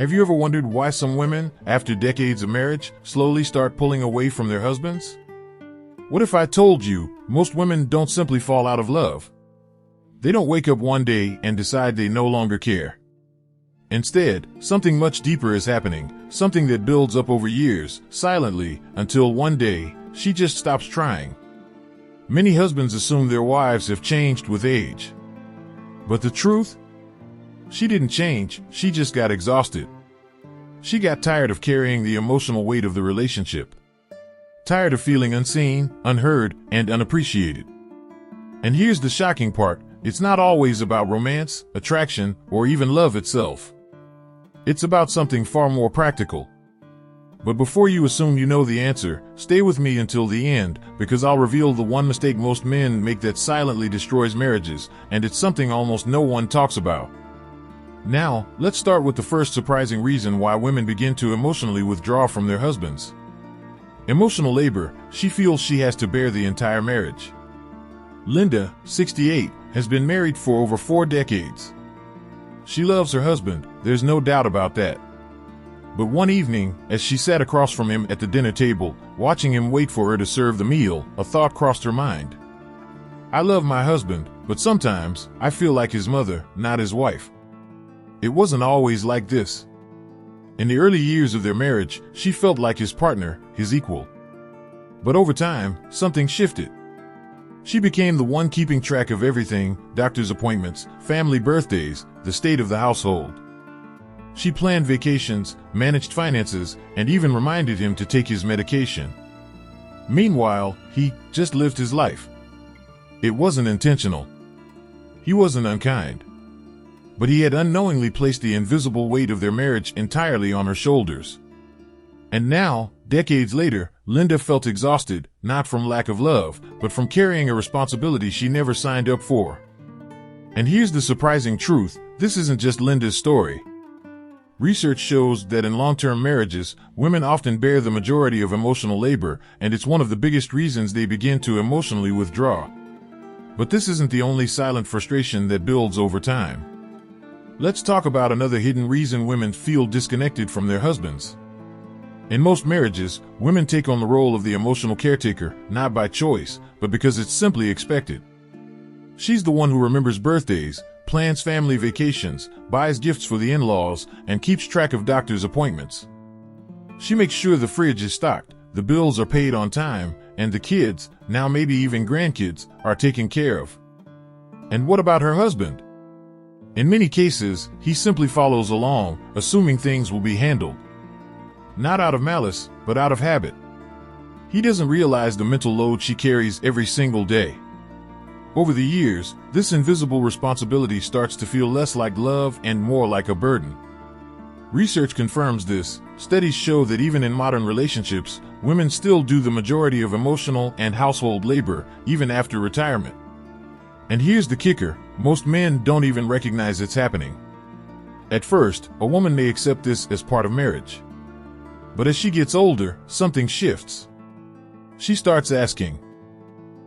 Have you ever wondered why some women, after decades of marriage, slowly start pulling away from their husbands? What if I told you, most women don't simply fall out of love? They don't wake up one day and decide they no longer care. Instead, something much deeper is happening, something that builds up over years, silently, until one day, she just stops trying. Many husbands assume their wives have changed with age. But the truth? She didn't change, she just got exhausted. She got tired of carrying the emotional weight of the relationship. Tired of feeling unseen, unheard, and unappreciated. And here's the shocking part, it's not always about romance, attraction, or even love itself. It's about something far more practical. But before you assume you know the answer, stay with me until the end, because I'll reveal the one mistake most men make that silently destroys marriages, and it's something almost no one talks about. Now, let's start with the first surprising reason why women begin to emotionally withdraw from their husbands. Emotional labor. She feels she has to bear the entire marriage. Linda, 68, has been married for over 4 decades. She loves her husband, there's no doubt about that. But one evening, as she sat across from him at the dinner table, watching him wait for her to serve the meal, a thought crossed her mind. I love my husband, but sometimes I feel like his mother, not his wife. It wasn't always like this. In the early years of their marriage, she felt like his partner, his equal. But over time, something shifted. She became the one keeping track of everything, doctor's appointments, family birthdays, the state of the household. She planned vacations, managed finances, and even reminded him to take his medication. Meanwhile, he just lived his life. It wasn't intentional. He wasn't unkind. But he had unknowingly placed the invisible weight of their marriage entirely on her shoulders. And now, decades later, Linda felt exhausted, not from lack of love, but from carrying a responsibility she never signed up for. And here's the surprising truth, this isn't just Linda's story. Research shows that in long-term marriages, women often bear the majority of emotional labor, and it's one of the biggest reasons they begin to emotionally withdraw. But this isn't the only silent frustration that builds over time. Let's talk about another hidden reason women feel disconnected from their husbands. In most marriages, women take on the role of the emotional caretaker, not by choice, but because it's simply expected. She's the one who remembers birthdays, plans family vacations, buys gifts for the in-laws, and keeps track of doctor's appointments. She makes sure the fridge is stocked, the bills are paid on time, and the kids, now maybe even grandkids, are taken care of. And what about her husband? In many cases, he simply follows along, assuming things will be handled. Not out of malice, but out of habit. He doesn't realize the mental load she carries every single day. Over the years, this invisible responsibility starts to feel less like love and more like a burden. Research confirms this. Studies show that even in modern relationships, women still do the majority of emotional and household labor, even after retirement. And here's the kicker, most men don't even recognize it's happening. At first, a woman may accept this as part of marriage. But as she gets older, something shifts. She starts asking,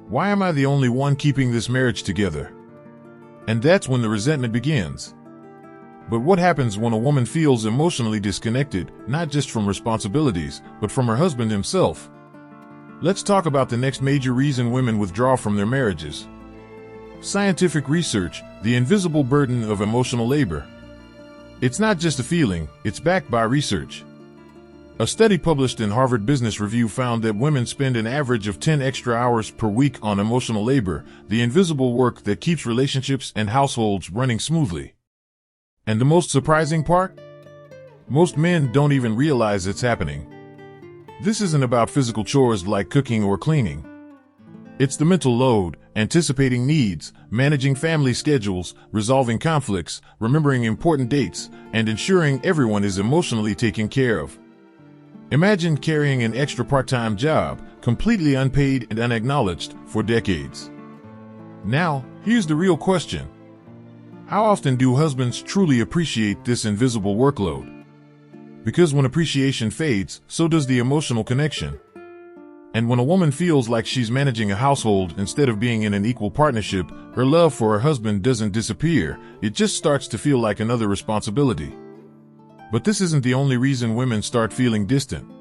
why am I the only one keeping this marriage together? And that's when the resentment begins. But what happens when a woman feels emotionally disconnected, not just from responsibilities, but from her husband himself? Let's talk about the next major reason women withdraw from their marriages. Scientific research, the invisible burden of emotional labor. It's not just a feeling, it's backed by research. A study published in Harvard Business Review found that women spend an average of 10 extra hours per week on emotional labor, the invisible work that keeps relationships and households running smoothly. And the most surprising part? Most men don't even realize it's happening. This isn't about physical chores like cooking or cleaning. It's the mental load, anticipating needs, managing family schedules, resolving conflicts, remembering important dates, and ensuring everyone is emotionally taken care of. Imagine carrying an extra part-time job, completely unpaid and unacknowledged, for decades. Now, here's the real question. How often do husbands truly appreciate this invisible workload? Because when appreciation fades, so does the emotional connection. And when a woman feels like she's managing a household instead of being in an equal partnership, her love for her husband doesn't disappear, it just starts to feel like another responsibility. But this isn't the only reason women start feeling distant.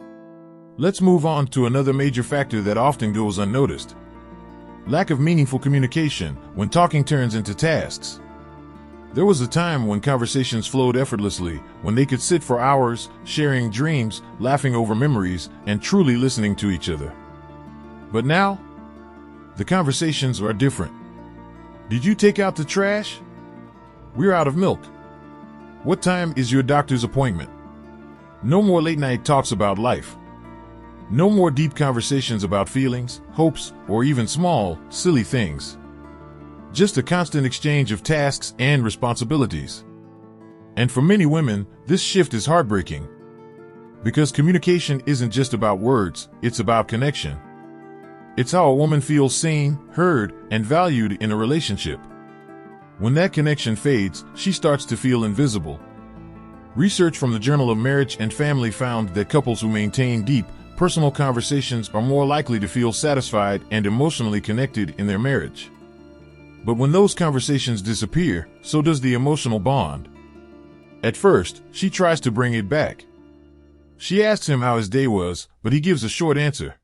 Let's move on to another major factor that often goes unnoticed. Lack of meaningful communication when talking turns into tasks. There was a time when conversations flowed effortlessly, when they could sit for hours, sharing dreams, laughing over memories, and truly listening to each other. But now, the conversations are different. Did you take out the trash? We're out of milk. What time is your doctor's appointment? No more late night talks about life. No more deep conversations about feelings, hopes, or even small, silly things. Just a constant exchange of tasks and responsibilities. And for many women, this shift is heartbreaking. Because communication isn't just about words, it's about connection. It's how a woman feels seen, heard, and valued in a relationship. When that connection fades, she starts to feel invisible. Research from the Journal of Marriage and Family found that couples who maintain deep, personal conversations are more likely to feel satisfied and emotionally connected in their marriage. But when those conversations disappear, so does the emotional bond. At first, she tries to bring it back. She asks him how his day was, but he gives a short answer.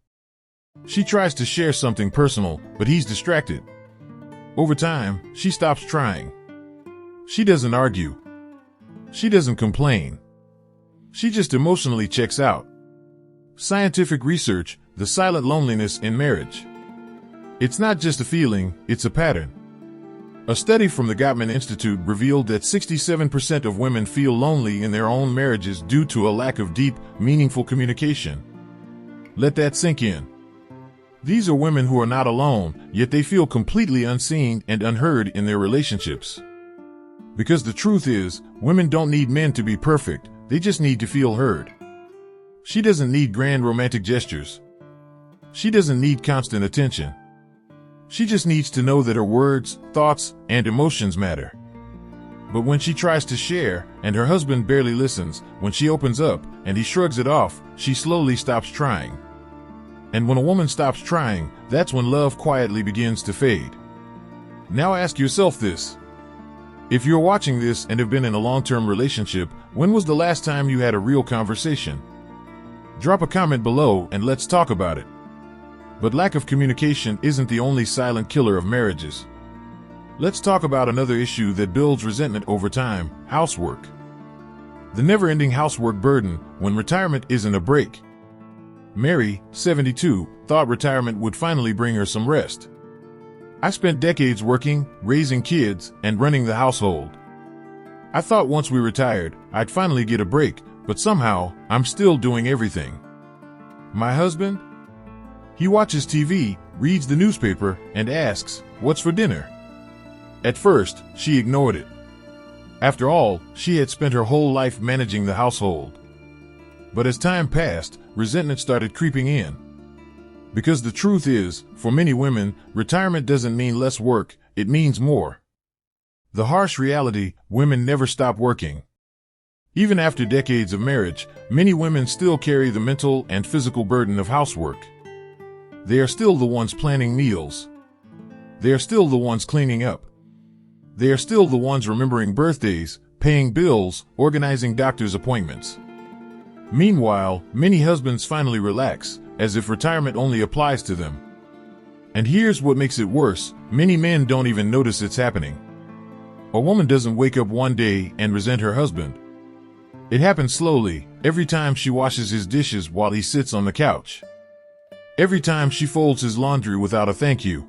She tries to share something personal, but he's distracted. Over time, she stops trying. She doesn't argue. She doesn't complain. She just emotionally checks out. Scientific research, the silent loneliness in marriage. It's not just a feeling, it's a pattern. A study from the Gottman Institute revealed that 67% of women feel lonely in their own marriages due to a lack of deep, meaningful communication. Let that sink in. These are women who are not alone, yet they feel completely unseen and unheard in their relationships. Because the truth is, women don't need men to be perfect, they just need to feel heard. She doesn't need grand romantic gestures. She doesn't need constant attention. She just needs to know that her words, thoughts, and emotions matter. But when she tries to share, and her husband barely listens, when she opens up, and he shrugs it off, she slowly stops trying. And when a woman stops trying, that's when love quietly begins to fade. Now ask yourself this. If you're watching this and have been in a long-term relationship, when was the last time you had a real conversation? Drop a comment below and let's talk about it. But lack of communication isn't the only silent killer of marriages. Let's talk about another issue that builds resentment over time: housework. The never-ending housework burden when retirement isn't a break. Mary, 72, thought retirement would finally bring her some rest. I spent decades working, raising kids, and running the household. I thought once we retired, I'd finally get a break, but somehow, I'm still doing everything. My husband? He watches TV, reads the newspaper, and asks, "What's for dinner?" At first, she ignored it. After all, she had spent her whole life managing the household. But as time passed, resentment started creeping in. Because the truth is, for many women, retirement doesn't mean less work, it means more. The harsh reality: women never stop working. Even after decades of marriage, many women still carry the mental and physical burden of housework. They are still the ones planning meals. They are still the ones cleaning up. They are still the ones remembering birthdays, paying bills, organizing doctor's appointments. Meanwhile, many husbands finally relax, as if retirement only applies to them. And here's what makes it worse: many men don't even notice it's happening. A woman doesn't wake up one day and resent her husband. It happens slowly, every time she washes his dishes while he sits on the couch. Every time she folds his laundry without a thank you.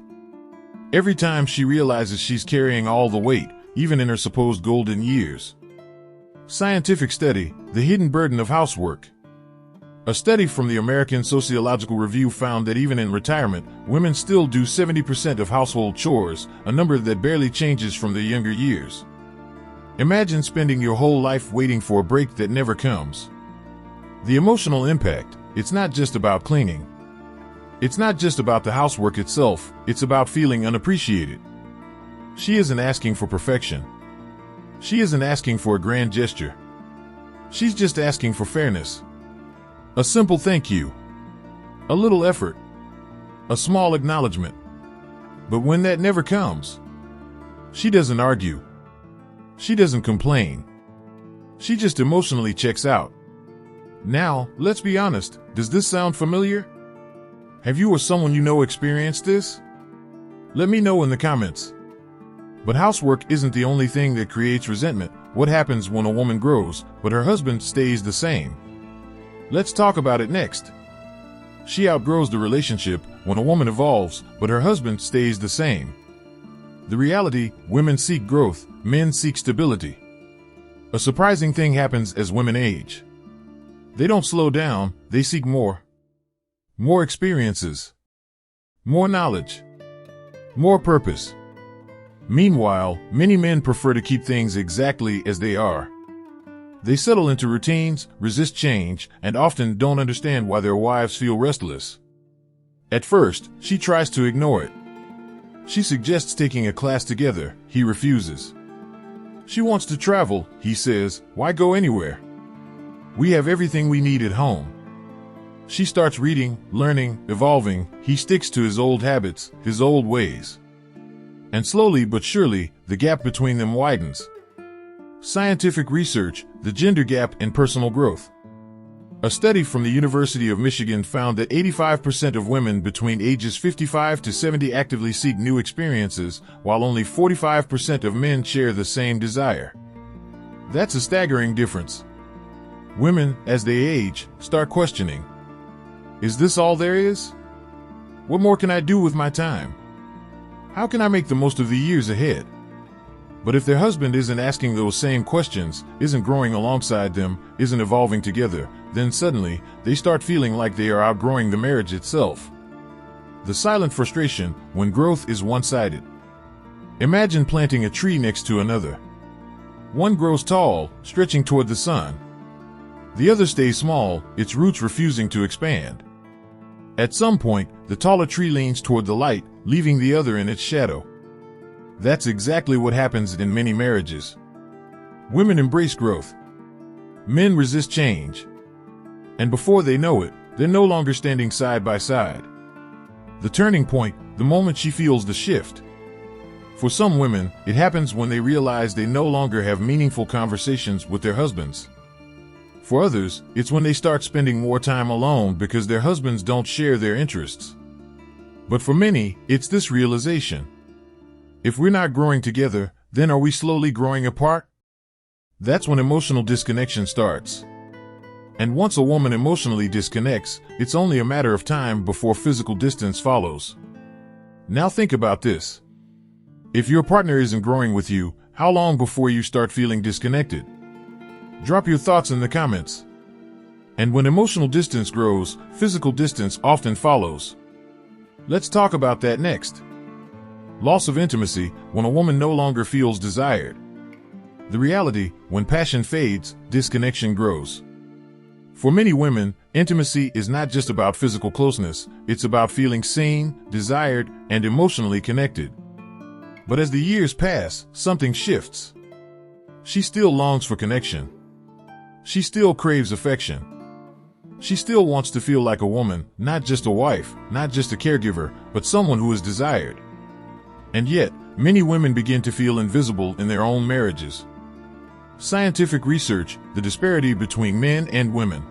Every time she realizes she's carrying all the weight, even in her supposed golden years. Scientific study: the hidden burden of housework. A study from the American Sociological Review found that even in retirement, women still do 70% of household chores, a number that barely changes from their younger years. Imagine spending your whole life waiting for a break that never comes. The emotional impact: it's not just about cleaning. It's not just about the housework itself, it's about feeling unappreciated. She isn't asking for perfection. She isn't asking for a grand gesture. She's just asking for fairness. A simple thank you. A little effort. A small acknowledgement. But when that never comes, she doesn't argue. She doesn't complain. She just emotionally checks out. Now, let's be honest, does this sound familiar? Have you or someone you know experienced this? Let me know in the comments. But housework isn't the only thing that creates resentment. What happens when a woman grows, but her husband stays the same? Let's talk about it next. She outgrows the relationship when a woman evolves, but her husband stays the same. The reality, women seek growth, men seek stability. A surprising thing happens as women age. They don't slow down, they seek more. More experiences. More knowledge. More purpose. Meanwhile, many men prefer to keep things exactly as they are. They settle into routines, resist change, and often don't understand why their wives feel restless. At first, she tries to ignore it. She suggests taking a class together. He refuses. She wants to travel. He says, "Why go anywhere? We have everything we need at home." She starts reading, learning, evolving. He sticks to his old habits, his old ways. And slowly but surely, the gap between them widens. Scientific research, the gender gap in personal growth. A study from the University of Michigan found that 85% of women between ages 55 to 70 actively seek new experiences, while only 45% of men share the same desire. That's a staggering difference. Women, as they age, start questioning. Is this all there is? What more can I do with my time? How can I make the most of the years ahead? But if their husband isn't asking those same questions, isn't growing alongside them, isn't evolving together, then suddenly, they start feeling like they are outgrowing the marriage itself. The silent frustration when growth is one-sided. Imagine planting a tree next to another. One grows tall, stretching toward the sun. The other stays small, its roots refusing to expand. At some point, the taller tree leans toward the light, leaving the other in its shadow. That's exactly what happens in many marriages. Women embrace growth. Men resist change. And before they know it, they're no longer standing side by side. The turning point, the moment she feels the shift. For some women, it happens when they realize they no longer have meaningful conversations with their husbands. For others, it's when they start spending more time alone because their husbands don't share their interests. But for many, it's this realization. If we're not growing together, then are we slowly growing apart? That's when emotional disconnection starts. And once a woman emotionally disconnects, it's only a matter of time before physical distance follows. Now think about this. If your partner isn't growing with you, how long before you start feeling disconnected? Drop your thoughts in the comments. And when emotional distance grows, physical distance often follows. Let's talk about that next. Loss of intimacy, when a woman no longer feels desired. The reality, when passion fades, disconnection grows. For many women, intimacy is not just about physical closeness, it's about feeling seen, desired, and emotionally connected. But as the years pass, something shifts. She still longs for connection. She still craves affection. She still wants to feel like a woman, not just a wife, not just a caregiver, but someone who is desired. And yet, many women begin to feel invisible in their own marriages. Scientific research, the disparity between men and women.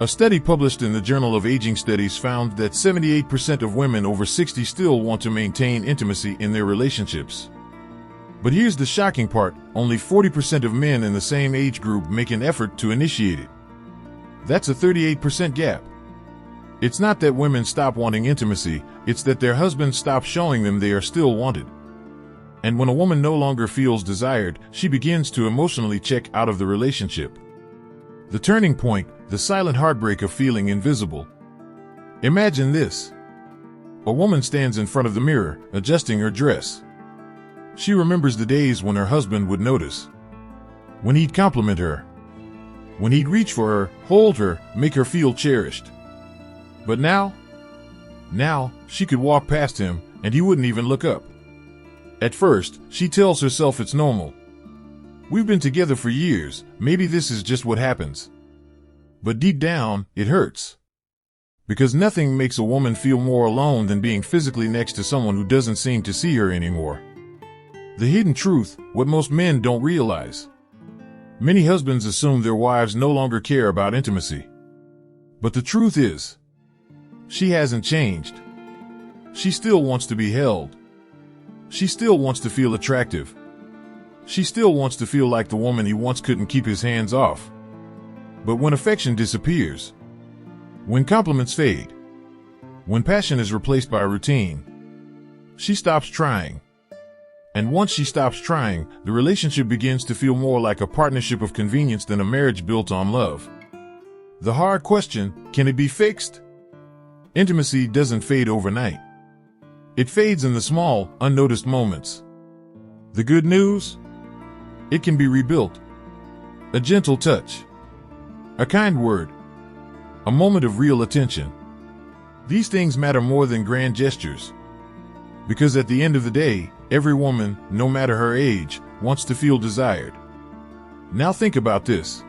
A study published in the Journal of Aging Studies found that 78% of women over 60 still want to maintain intimacy in their relationships. But here's the shocking part, only 40% of men in the same age group make an effort to initiate it. That's a 38% gap. It's not that women stop wanting intimacy, it's that their husbands stop showing them they are still wanted. And when a woman no longer feels desired, she begins to emotionally check out of the relationship. The turning point, the silent heartbreak of feeling invisible. Imagine this. A woman stands in front of the mirror, adjusting her dress. She remembers the days when her husband would notice. When he'd compliment her. When he'd reach for her, hold her, make her feel cherished. But now, she could walk past him, and he wouldn't even look up. At first, she tells herself it's normal. We've been together for years, maybe this is just what happens. But deep down, it hurts. Because nothing makes a woman feel more alone than being physically next to someone who doesn't seem to see her anymore. The hidden truth, what most men don't realize. Many husbands assume their wives no longer care about intimacy. But the truth is, she hasn't changed. She still wants to be held. She still wants to feel attractive. She still wants to feel like the woman he once couldn't keep his hands off. But when affection disappears, when compliments fade, when passion is replaced by routine, she stops trying. And once she stops trying, the relationship begins to feel more like a partnership of convenience than a marriage built on love. The hard question, can it be fixed? Intimacy doesn't fade overnight. It fades in the small, unnoticed moments. The good news? It can be rebuilt. A gentle touch. A kind word. A moment of real attention. These things matter more than grand gestures. Because at the end of the day, every woman, no matter her age, wants to feel desired. Now think about this.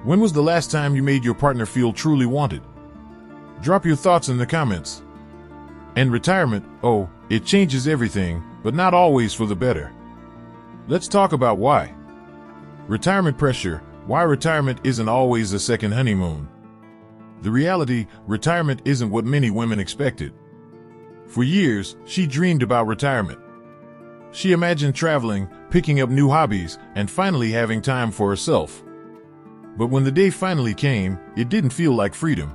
When was the last time you made your partner feel truly wanted? Drop your thoughts in the comments. And retirement, oh, it changes everything, but not always for the better. Let's talk about why. Retirement pressure, why retirement isn't always a second honeymoon. The reality, retirement isn't what many women expected. For years, she dreamed about retirement. She imagined traveling, picking up new hobbies, and finally having time for herself. But when the day finally came, it didn't feel like freedom.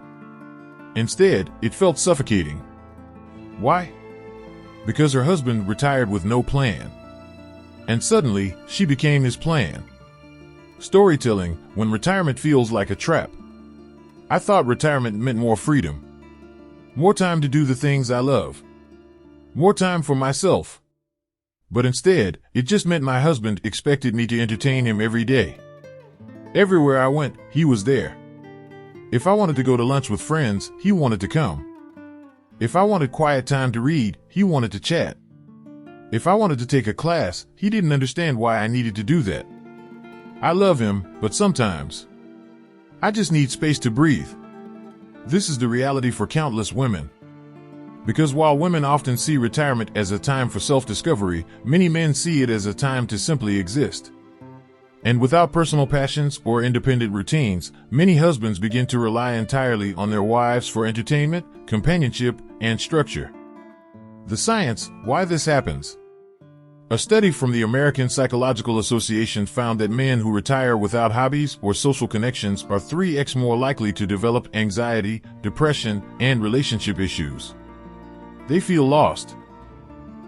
Instead, it felt suffocating. Why? Because her husband retired with no plan. And suddenly, she became his plan. Storytelling, when retirement feels like a trap. I thought retirement meant more freedom. More time to do the things I love. More time for myself. But instead, it just meant my husband expected me to entertain him every day. Everywhere I went, he was there. If I wanted to go to lunch with friends, he wanted to come. If I wanted quiet time to read, he wanted to chat. If I wanted to take a class, he didn't understand why I needed to do that. I love him, but sometimes I just need space to breathe. This is the reality for countless women. Because while women often see retirement as a time for self-discovery, many men see it as a time to simply exist. And without personal passions or independent routines, many husbands begin to rely entirely on their wives for entertainment, companionship, and structure. The science, why this happens. A study from the American Psychological Association found that men who retire without hobbies or social connections are 3x more likely to develop anxiety, depression, and relationship issues. They feel lost.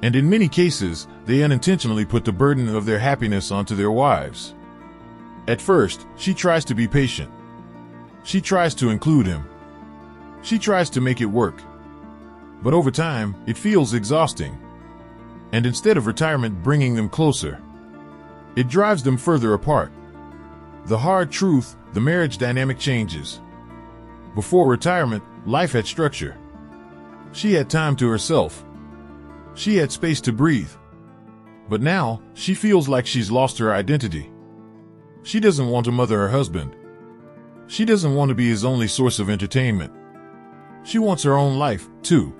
And in many cases, they unintentionally put the burden of their happiness onto their wives. At first, she tries to be patient. She tries to include him. She tries to make it work. But over time, it feels exhausting. And instead of retirement bringing them closer, it drives them further apart. The hard truth, the marriage dynamic changes. Before retirement, life had structure. She had time to herself. She had space to breathe. But now, she feels like she's lost her identity. She doesn't want to mother her husband. She doesn't want to be his only source of entertainment. She wants her own life, too.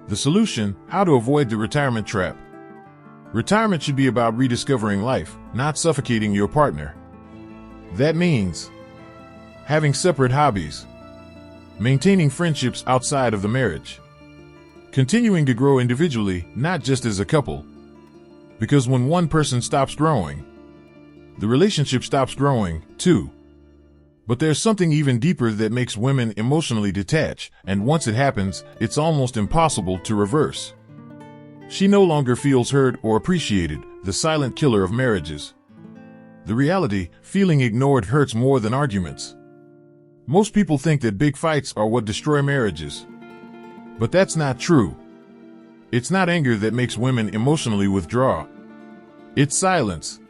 The solution, how to avoid the retirement trap. Retirement should be about rediscovering life, not suffocating your partner. That means having separate hobbies, maintaining friendships outside of the marriage, continuing to grow individually, not just as a couple. Because when one person stops growing, the relationship stops growing, too. But there's something even deeper that makes women emotionally detach, and once it happens, it's almost impossible to reverse. She no longer feels heard or appreciated, the silent killer of marriages. The reality, feeling ignored hurts more than arguments. Most people think that big fights are what destroy marriages. But that's not true. It's not anger that makes women emotionally withdraw. It's silence.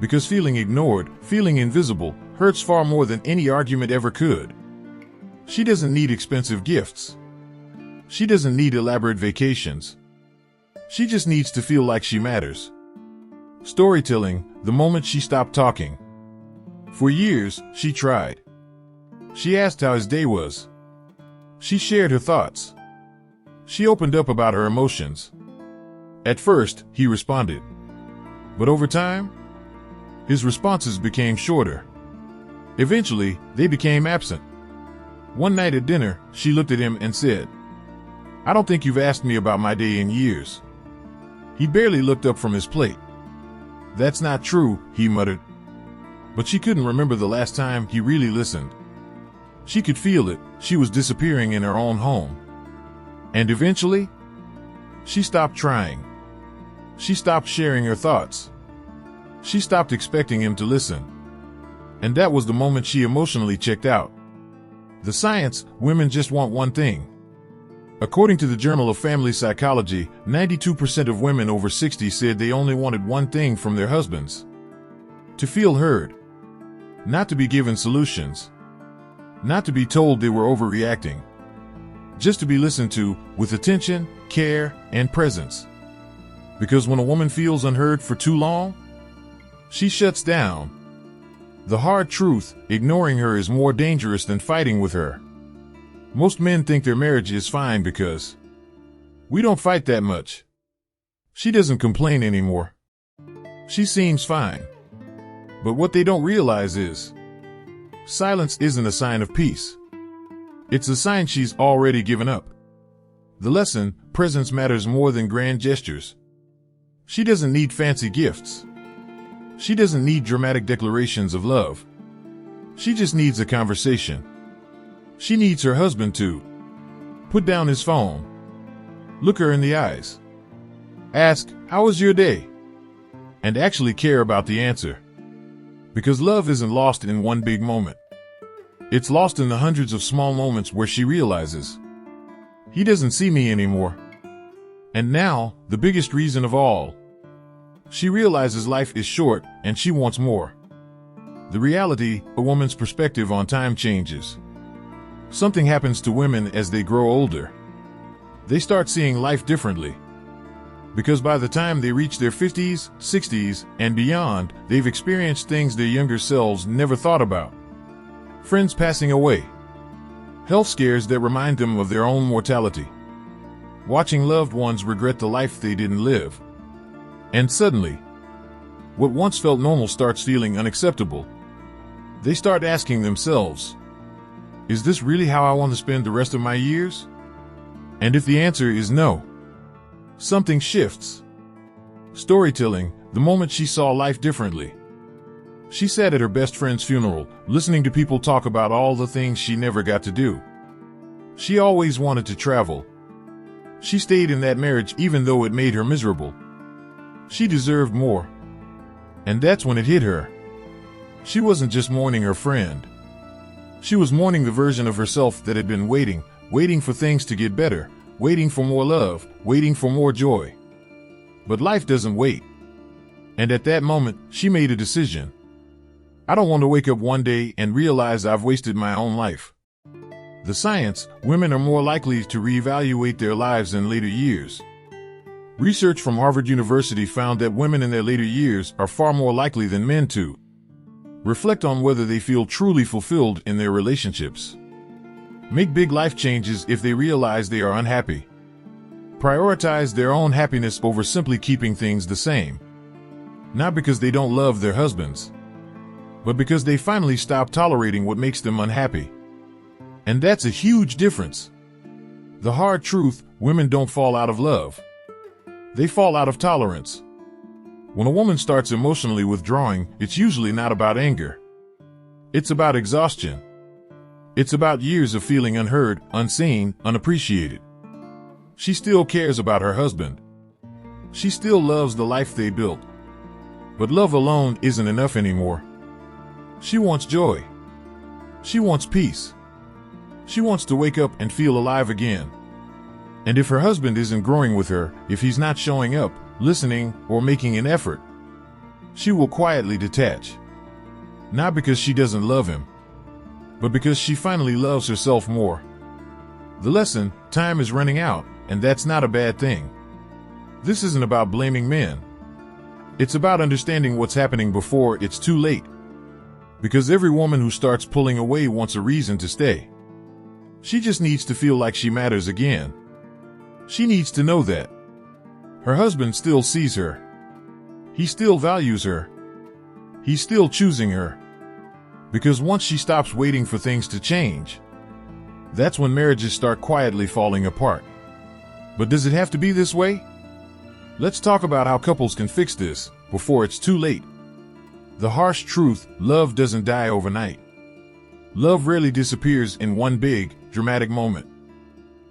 Because feeling ignored, feeling invisible, hurts far more than any argument ever could. She doesn't need expensive gifts. She doesn't need elaborate vacations. She just needs to feel like she matters. Storytelling, the moment she stopped talking. For years, she tried. She asked how his day was. She shared her thoughts. She opened up about her emotions. At first, he responded. But over time, His responses became shorter. Eventually, they became absent. One night at dinner, she looked at him and said, "I don't think you've asked me about my day in years." He barely looked up from his plate. "That's not true," he muttered. But she couldn't remember the last time he really listened. She could feel it. She was disappearing in her own home. And eventually, she stopped trying. She stopped sharing her thoughts. She stopped expecting him to listen. And that was the moment she emotionally checked out. The science: women just want one thing. According to the Journal of Family Psychology, 92% of women over 60 said they only wanted one thing from their husbands: to feel heard. Not to be given solutions. Not to be told they were overreacting. Just to be listened to, with attention, care, and presence. Because when a woman feels unheard for too long, she shuts down. The hard truth: ignoring her is more dangerous than fighting with her. Most men think their marriage is fine because we don't fight that much. She doesn't complain anymore. She seems fine. But what they don't realize is, silence isn't a sign of peace. It's a sign she's already given up. The lesson: presence matters more than grand gestures. She doesn't need fancy gifts. She doesn't need dramatic declarations of love. She just needs a conversation. She needs her husband to put down his phone, look her in the eyes, ask, "How was your day?" and actually care about the answer. Because love isn't lost in one big moment. It's lost in the hundreds of small moments where she realizes, he doesn't see me anymore. And now, the biggest reason of all, she realizes life is short and she wants more. The reality: a woman's perspective on time changes. Something happens to women as they grow older. They start seeing life differently. Because by the time they reach their 50s, 60s, and beyond, they've experienced things their younger selves never thought about. Friends passing away. Health scares that remind them of their own mortality. Watching loved ones regret the life they didn't live. And suddenly, what once felt normal starts feeling unacceptable. They start asking themselves, is this really how I want to spend the rest of my years? And if the answer is no, something shifts. Storytelling: the moment she saw life differently. She sat at her best friend's funeral, listening to people talk about all the things she never got to do. She always wanted to travel. She stayed in that marriage even though it made her miserable. She deserved more. And that's when it hit her. She wasn't just mourning her friend. She was mourning the version of herself that had been waiting for things to get better, waiting for more love, waiting for more joy. But life doesn't wait. And at that moment, she made a decision. I don't want to wake up one day and realize I've wasted my own life. The science: women are more likely to reevaluate their lives in later years. Research from Harvard University found that women in their later years are far more likely than men to reflect on whether they feel truly fulfilled in their relationships. Make big life changes if they realize they are unhappy. Prioritize their own happiness over simply keeping things the same. Not because they don't love their husbands, but because they finally stop tolerating what makes them unhappy. And that's a huge difference. The hard truth: women don't fall out of love. They fall out of tolerance. When a woman starts emotionally withdrawing, it's usually not about anger. It's about exhaustion. It's about years of feeling unheard, unseen, unappreciated. She still cares about her husband. She still loves the life they built. But love alone isn't enough anymore. She wants joy. She wants peace. She wants to wake up and feel alive again. And if her husband isn't growing with her, if he's not showing up, listening, or making an effort, she will quietly detach. Not because she doesn't love him, but because she finally loves herself more. The lesson: time is running out, and that's not a bad thing. This isn't about blaming men. It's about understanding what's happening before it's too late. Because every woman who starts pulling away wants a reason to stay. She just needs to feel like she matters again. She needs to know that her husband still sees her. He still values her. He's still choosing her. Because once she stops waiting for things to change, that's when marriages start quietly falling apart. But does it have to be this way? Let's talk about how couples can fix this before it's too late. The harsh truth: love doesn't die overnight. Love rarely disappears in one big, dramatic moment.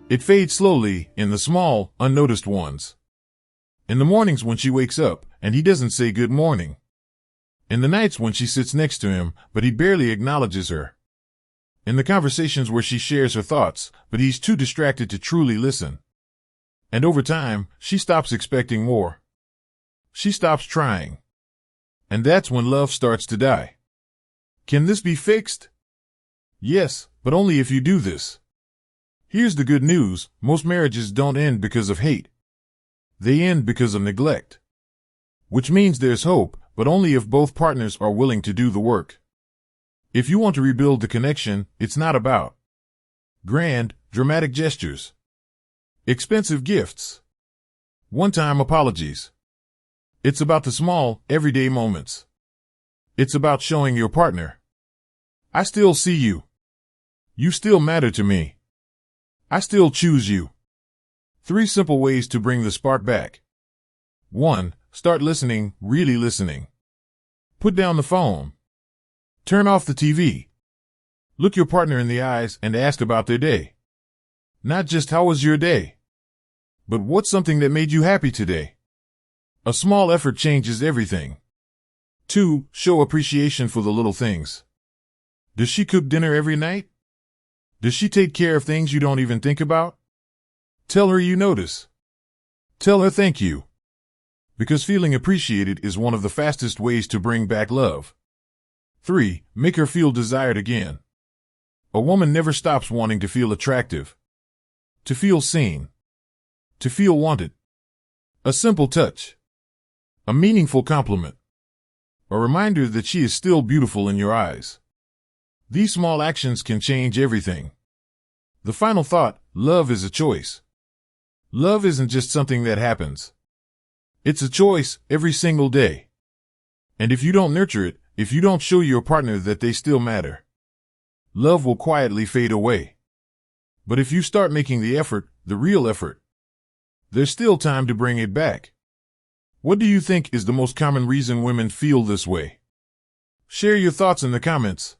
It fades slowly in the small, unnoticed ones. In the mornings when she wakes up and he doesn't say good morning. In the nights when she sits next to him, but he barely acknowledges her. In the conversations where she shares her thoughts, but he's too distracted to truly listen. And over time, she stops expecting more. She stops trying. And that's when love starts to die. Can this be fixed? Yes, but only if you do this. Here's the good news: most marriages don't end because of hate. They end because of neglect. Which means there's hope, but only if both partners are willing to do the work. If you want to rebuild the connection, it's not about grand, dramatic gestures, expensive gifts, one-time apologies. It's about the small, everyday moments. It's about showing your partner, I still see you. You still matter to me. I still choose you. 3 simple ways to bring the spark back. 1. Start listening, really listening. Put down the phone. Turn off the TV. Look your partner in the eyes and ask about their day. Not just how was your day, but what's something that made you happy today. A small effort changes everything. 2. Show appreciation for the little things. Does she cook dinner every night? Does she take care of things you don't even think about? Tell her you notice. Tell her thank you. Because feeling appreciated is one of the fastest ways to bring back love. 3. Make her feel desired again. A woman never stops wanting to feel attractive, to feel seen, to feel wanted. A simple touch, a meaningful compliment, a reminder that she is still beautiful in your eyes. These small actions can change everything. The final thought: love is a choice. Love isn't just something that happens. It's a choice every single day. And if you don't nurture it, if you don't show your partner that they still matter, love will quietly fade away. But if you start making the effort, the real effort, there's still time to bring it back. What do you think is the most common reason women feel this way? Share your thoughts in the comments.